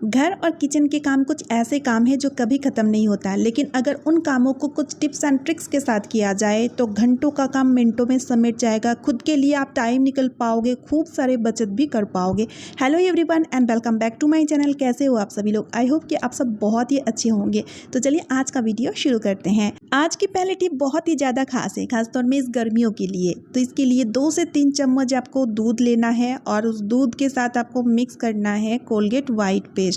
घर और किचन के काम कुछ ऐसे काम हैं जो कभी ख़त्म नहीं होता, लेकिन अगर उन कामों को कुछ टिप्स एंड ट्रिक्स के साथ किया जाए तो घंटों का काम मिनटों में समेट जाएगा। खुद के लिए आप टाइम निकल पाओगे, खूब सारे बचत भी कर पाओगे। Hello everyone and welcome back to my channel. कैसे हो आप सभी लोग? आई होप कि आप सब बहुत ही अच्छे होंगे। तो चलिए आज का वीडियो शुरू करते हैं। आज की पहली टिप बहुत ही ज़्यादा खास है, खासतौर में इस गर्मियों के लिए। तो इसके लिए 2 से 3 चम्मच आपको दूध लेना है और उस दूध के साथ आपको मिक्स करना है कोलगेट वाइट पेस्ट।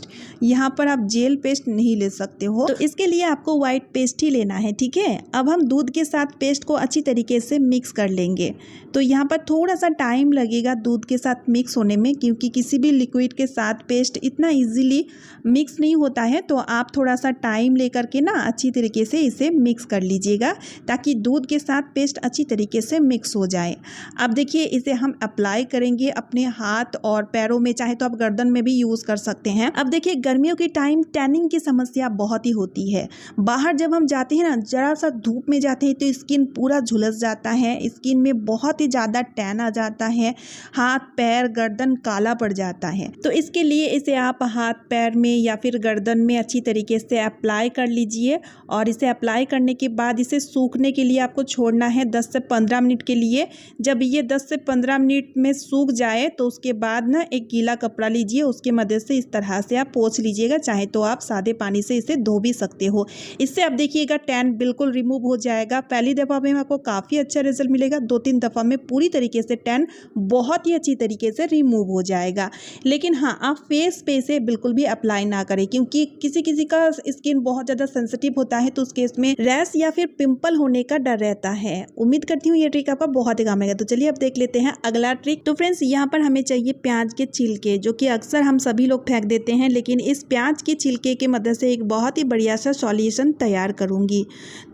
यहाँ पर आप जेल पेस्ट नहीं ले सकते हो, तो इसके लिए आपको वाइट पेस्ट ही लेना है, ठीक है। अब हम दूध के साथ पेस्ट को अच्छी तरीके से मिक्स कर लेंगे। तो यहाँ पर थोड़ा सा टाइम लगेगा दूध के साथ मिक्स होने में, क्योंकि किसी भी लिक्विड के साथ पेस्ट इतना इजीली मिक्स नहीं होता है। तो आप थोड़ा सा टाइम लेकर के ना अच्छी तरीके से इसे मिक्स कर लीजिएगा, ताकि दूध के साथ पेस्ट अच्छी तरीके से मिक्स हो जाए। अब देखिए, इसे हम अप्लाई करेंगे अपने हाथ और पैरों में, चाहे तो आप गर्दन में भी यूज़ कर सकते हैं। अब देखिए, गर्मियों के टाइम टैनिंग की समस्या बहुत ही होती है। बाहर जब हम जाते हैं ना, जरा सा धूप में जाते हैं तो स्किन पूरा झुलस जाता है, स्किन में बहुत ही ज़्यादा टैन आ जाता है, हाथ पैर गर्दन काला पड़ जाता है। तो इसके लिए इसे आप हाथ पैर में या फिर गर्दन में अच्छी तरीके से अप्लाई कर लीजिए। और इसे अप्लाई करने के बाद इसे सूखने के लिए आपको छोड़ना है 10 से 15 मिनट के लिए। जब ये 10 से 15 मिनट में सूख जाए तो उसके बाद ना एक गीला कपड़ा लीजिए, उसके मदद से इस तरह से आप पोंछ लीजिएगा। चाहे तो आप सादे पानी से इसे धो भी सकते हो। इससे आप देखिएगा टैन बिल्कुल रिमूव हो जाएगा। पहली दफ़ा में आपको काफ़ी अच्छा रिजल्ट मिलेगा, 2-3 दफ़ा में पूरी तरीके से टैन बहुत ही अच्छी तरीके से रिमूव हो जाएगा। लेकिन हाँ, आप फेस पे इसे बिल्कुल भी अप्लाई ना करें, क्योंकि किसी किसी का स्किन बहुत ज़्यादा सेंसिटिव होता है, तो उस केस में रैश या फिर पिंपल होने का डर रहता है। उम्मीद करती हूँ ये ट्रिक आपका बहुत ही काम आएगा। तो चलिए अब देख लेते हैं अगला ट्रिक। तो फ्रेंड्स, यहाँ पर हमें चाहिए प्याज के छिलके, जो कि अक्सर हम सभी लोग फेंक देते हैं, लेकिन इस प्याज के छिलके की मदद से एक बहुत ही बढ़िया सा सॉल्यूशन तैयार करूँगी।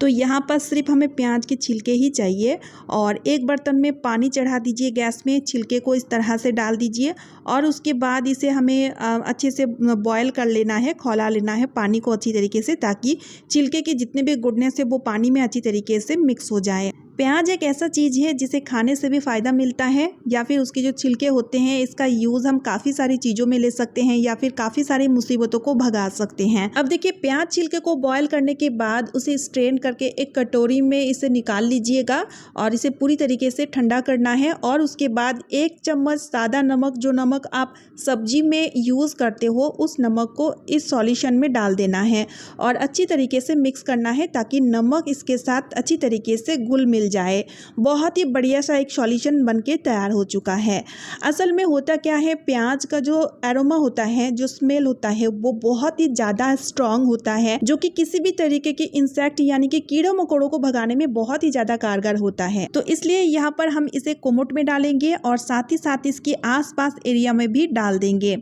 तो यहाँ पर सिर्फ हमें प्याज के छिलके ही चाहिए और एक बर्तन में पानी चढ़ा दीजिए गैस में, छिलके को इस तरह से डाल दीजिए और उसके बाद इसे हमें अच्छे से बॉयल कर लेना है, खौला लेना है पानी को अच्छी तरीके से, ताकि छिलके के जितने भी गुडनेस है वो पानी में अच्छी तरीके से मिक्स हो जाए। प्याज एक ऐसा चीज़ है जिसे खाने से भी फ़ायदा मिलता है, या फिर उसके जो छिलके होते हैं इसका यूज़ हम काफ़ी सारी चीज़ों में ले सकते हैं, या फिर काफ़ी सारी मुसीबतों को भगा सकते हैं। अब देखिए, प्याज छिलके को बॉयल करने के बाद उसे स्ट्रेन करके एक कटोरी में इसे निकाल लीजिएगा और इसे पूरी तरीके से ठंडा करना है। और उसके बाद 1 चम्मच सादा नमक, जो नमक आप सब्जी में यूज़ करते हो, उस नमक को इस सॉल्यूशन में डाल देना है और अच्छी तरीके से मिक्स करना है, ताकि नमक इसके साथ अच्छी तरीके से घुल मिल जाए। बहुत ही बढ़िया सा एक सॉल्यूशन बनके तैयार हो चुका है। असल में होता क्या है, प्याज का जो एरोमा होता है, जो स्मेल होता है, वो बहुत ही ज़्यादा स्ट्रॉन्ग होता है, जो कि किसी भी तरीके के इंसेक्ट यानी कि कीड़ों मकोड़ों को भगाने में बहुत ही ज़्यादा कारगर होता है। तो इसलिए यहाँ पर हम इसे कोमोट में डालेंगे और साथ ही साथ इसके आसपास एरिया में भी डाल देंगे।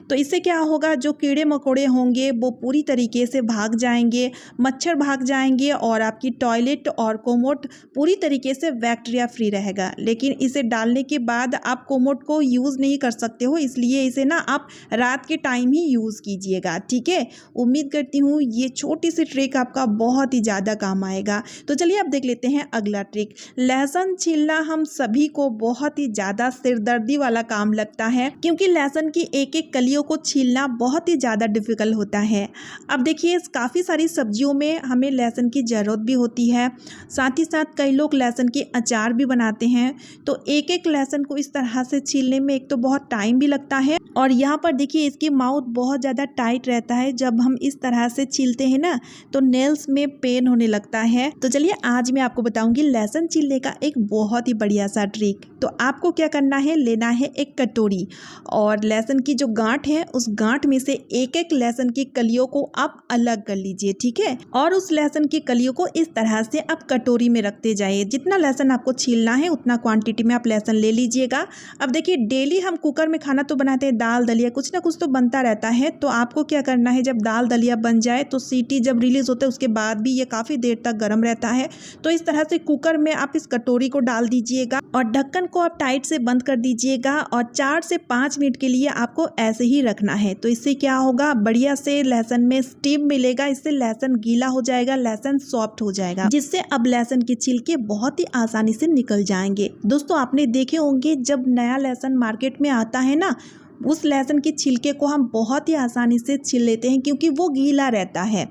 तो इससे क्या होगा, जो कीड़े मकोड़े होंगे वो पूरी तरीके से भाग जाएंगे, मच्छर भाग जाएंगे और आपकी टॉयलेट और कोमोट पूरी तरीके से बैक्टीरिया फ्री रहेगा। लेकिन इसे डालने के बाद आप कोमोट को यूज़ नहीं कर सकते हो, इसलिए इसे ना आप रात के टाइम ही यूज़ कीजिएगा, ठीक है। उम्मीद करती हूँ ये छोटी सी ट्रिक आपका बहुत ही ज़्यादा काम आएगा। तो चलिए अब देख लेते हैं अगला ट्रिक। लहसुन छीलना हम सभी को बहुत ही ज़्यादा सिरदर्दी वाला काम लगता है, क्योंकि लहसुन की एक एक कलियों को छीलना बहुत ही ज़्यादा डिफ़िकल्ट होता है। अब देखिए, काफ़ी सारी सब्जियों में हमें लहसुन की ज़रूरत भी होती है, साथ ही साथ कई लोग लहसुन के अचार भी बनाते हैं। तो एक एक लहसुन को इस तरह से छीलने में एक तो बहुत टाइम भी लगता है, और यहाँ पर देखिए इसकी माउथ बहुत ज़्यादा टाइट रहता है। जब हम इस तरह से छीलते हैं ना, तो नेल्स में पेन होने लगता है। तो चलिए आज मैं आपको बताऊंगी लहसुन छीलने का एक बहुत ही बढ़िया सा ट्रिक। तो आपको क्या करना है, लेना है एक कटोरी और लहसुन की जो गांठ है, उस गांठ में से एक एक लहसुन की कलियों को आप अलग कर लीजिए, ठीक है। और उस लहसुन की कलियों को इस तरह से आप कटोरी में रखते जाइए। जितना लहसुन आपको छीलना है उतना क्वांटिटी में आप लहसुन ले लीजिएगा। अब देखिए, डेली हम कुकर में खाना तो बनाते हैं, दाल दलिया कुछ ना कुछ तो बनता रहता है। तो आपको क्या करना है, जब दाल दलिया बन जाए तो सीटी जब रिलीज होता है उसके बाद भी ये काफ़ी देर तक गर्म रहता है। तो इस तरह से कुकर में आप इस कटोरी को डाल दीजिएगा और ढक्कन को आप टाइट से बंद कर दीजिएगा और 4 से 5 मिनट के लिए आपको ऐसे ही रखना है। तो इससे क्या होगा, बढ़िया से लहसुन में स्टीम मिलेगा, इससे लहसुन गीला हो जाएगा, लहसुन सॉफ्ट हो जाएगा, जिससे अब लहसुन के छिलके बहुत ही आसानी से निकल जाएंगे। दोस्तों, आपने देखे होंगे जब नया लहसुन मार्केट में आता है ना, उस लहसुन की छिलके को हम बहुत ही आसानी से छील लेते हैं क्योंकि वो गीला रहता है।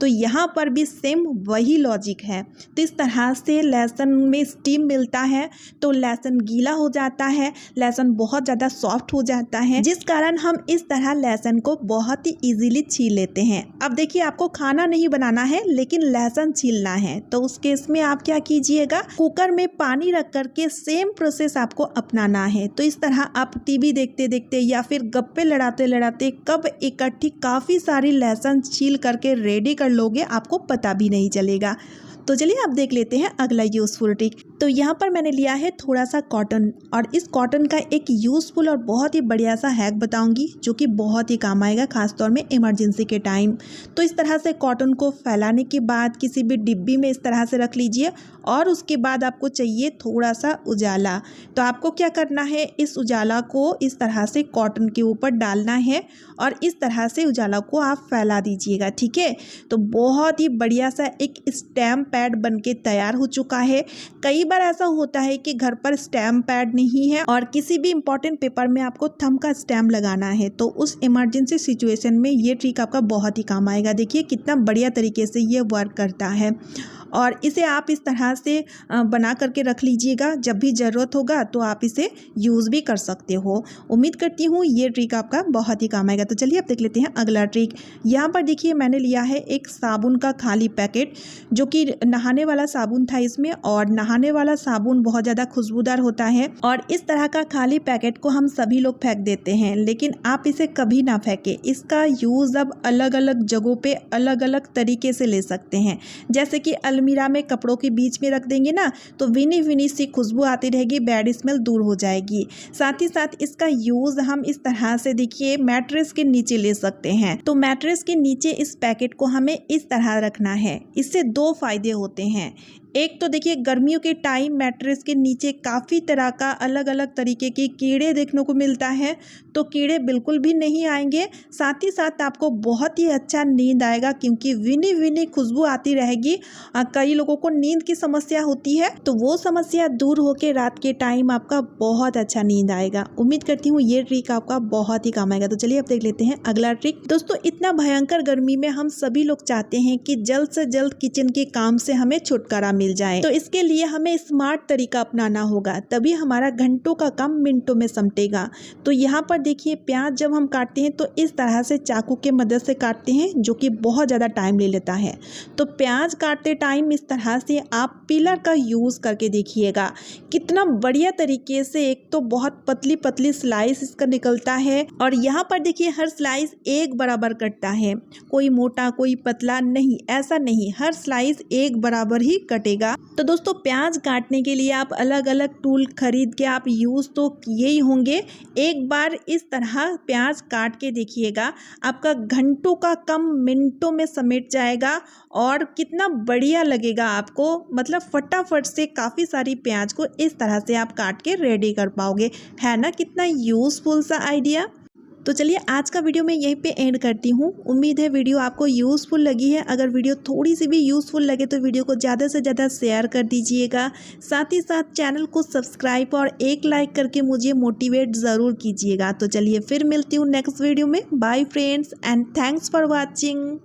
तो यहाँ पर भी सेम वही लॉजिक है। तो इस तरह से लहसुन में स्टीम मिलता है तो लहसुन गीला हो जाता है, लहसुन बहुत ज़्यादा सॉफ्ट हो जाता है, जिस कारण हम इस तरह लहसुन को बहुत ही इजीली छील लेते हैं। अब देखिए, आपको खाना नहीं बनाना है लेकिन लहसुन छीलना है, तो उस केस में आप क्या कीजिएगा, कुकर में पानी रख करके सेम प्रोसेस आपको अपनाना है। तो इस तरह आप टीवी देखते देखते या फिर गप्पे लड़ाते लड़ाते कब इकट्ठी काफ़ी सारी लहसुन छील करके रेडी कर लोगे, आपको पता भी नहीं चलेगा। तो चलिए अब देख लेते हैं अगला यूज़फुल ट्रिक। तो यहाँ पर मैंने लिया है थोड़ा सा कॉटन, और इस कॉटन का एक यूज़फुल और बहुत ही बढ़िया सा हैक बताऊंगी जो कि बहुत ही काम आएगा, खासतौर में इमरजेंसी के टाइम। तो इस तरह से कॉटन को फैलाने के बाद किसी भी डिब्बी में इस तरह से रख लीजिए, और उसके बाद आपको चाहिए थोड़ा सा उजाला। तो आपको क्या करना है, इस उजाला को इस तरह से कॉटन के ऊपर डालना है और इस तरह से उजाला को आप फैला दीजिएगा, ठीक है। तो बहुत ही बढ़िया सा एक स्टैम्प पैड बनके तैयार हो चुका है। कई बार ऐसा होता है कि घर पर स्टैम्प पैड नहीं है और किसी भी इंपॉर्टेंट पेपर में आपको थंब का स्टैम्प लगाना है, तो उस इमरजेंसी सिचुएशन में ये ट्रिक आपका बहुत ही काम आएगा। देखिए कितना बढ़िया तरीके से ये वर्क करता है, और इसे आप इस तरह से बना करके रख लीजिएगा, जब भी ज़रूरत होगा तो आप इसे यूज़ भी कर सकते हो। उम्मीद करती हूँ ये ट्रिक आपका बहुत ही काम आएगा। तो चलिए अब देख लेते हैं अगला ट्रिक। यहाँ पर देखिए मैंने लिया है एक साबुन का खाली पैकेट, जो कि नहाने वाला साबुन था इसमें, और नहाने वाला साबुन बहुत ज़्यादा खुशबूदार होता है, और इस तरह का खाली पैकेट को हम सभी लोग फेंक देते हैं, लेकिन आप इसे कभी ना फेंकें। इसका यूज़ अब अलग अलग जगहों पे अलग अलग तरीके से ले सकते हैं। जैसे कि अलमीरा में कपड़ों के बीच में रख देंगे ना, तो विनी विनी सी खुशबू आती रहेगी, बैड स्मेल दूर हो जाएगी। साथ ही साथ इसका यूज़ हम इस तरह से देखिए मैट्रेस के नीचे ले सकते हैं। तो मैट्रेस के नीचे इस पैकेट को हमें इस तरह रखना है। इससे दो फायदे होते हैं। एक तो देखिए गर्मियों के टाइम मैट्रेस के नीचे काफ़ी तरह का अलग अलग तरीके के कीड़े देखने को मिलता है, तो कीड़े बिल्कुल भी नहीं आएंगे। साथ ही साथ आपको बहुत ही अच्छा नींद आएगा, क्योंकि विनी विनी खुशबू आती रहेगी। कई लोगों को नींद की समस्या होती है, तो वो समस्या दूर होके रात के टाइम आपका बहुत अच्छा नींद आएगा। उम्मीद करती हूँ ये ट्रिक आपका बहुत ही काम आएगा। तो चलिए अब देख लेते हैं अगला ट्रिक। दोस्तों, इतना भयंकर गर्मी में हम सभी लोग चाहते हैं कि जल्द से जल्द किचन के काम से हमें छुटकारा मिल जाए, तो इसके लिए हमें स्मार्ट तरीका अपनाना होगा, तभी हमारा घंटों का काम मिनटों में समटेगा। तो यहाँ पर देखिए प्याज जब हम काटते हैं तो इस तरह से चाकू के मदद से काटते हैं, जो कि बहुत ज़्यादा टाइम ले लेता है। तो प्याज काटते टाइम इस तरह से आप पिलर का यूज़ करके देखिएगा, कितना बढ़िया तरीके से एक तो बहुत पतली पतली स्लाइस इसका निकलता है, और यहाँ पर देखिए हर स्लाइस एक बराबर कटता है, कोई मोटा कोई पतला नहीं, ऐसा नहीं, हर स्लाइस एक बराबर ही कटेगा। तो दोस्तों, प्याज काटने के लिए आप अलग अलग टूल खरीद के आप यूज़ तो किए ही होंगे। एक बार इस तरह प्याज काट के देखिएगा, आपका घंटों का काम मिनटों में समेट जाएगा, और कितना बढ़िया लगेगा आपको। मतलब फटाफट से काफ़ी सारी प्याज को इस तरह से आप काट के रेडी कर पाओगे। है ना कितना यूज़फुल सा आइडिया। तो चलिए आज का वीडियो मैं यहीं पे एंड करती हूँ। उम्मीद है वीडियो आपको यूज़फुल लगी है। अगर वीडियो थोड़ी सी भी यूज़फुल लगे तो वीडियो को ज़्यादा से ज़्यादा शेयर कर दीजिएगा। साथ ही साथ चैनल को सब्सक्राइब और एक लाइक करके मुझे मोटिवेट ज़रूर कीजिएगा। तो चलिए फिर मिलती हूँ नेक्स्ट वीडियो में। Bye friends and thanks for watching.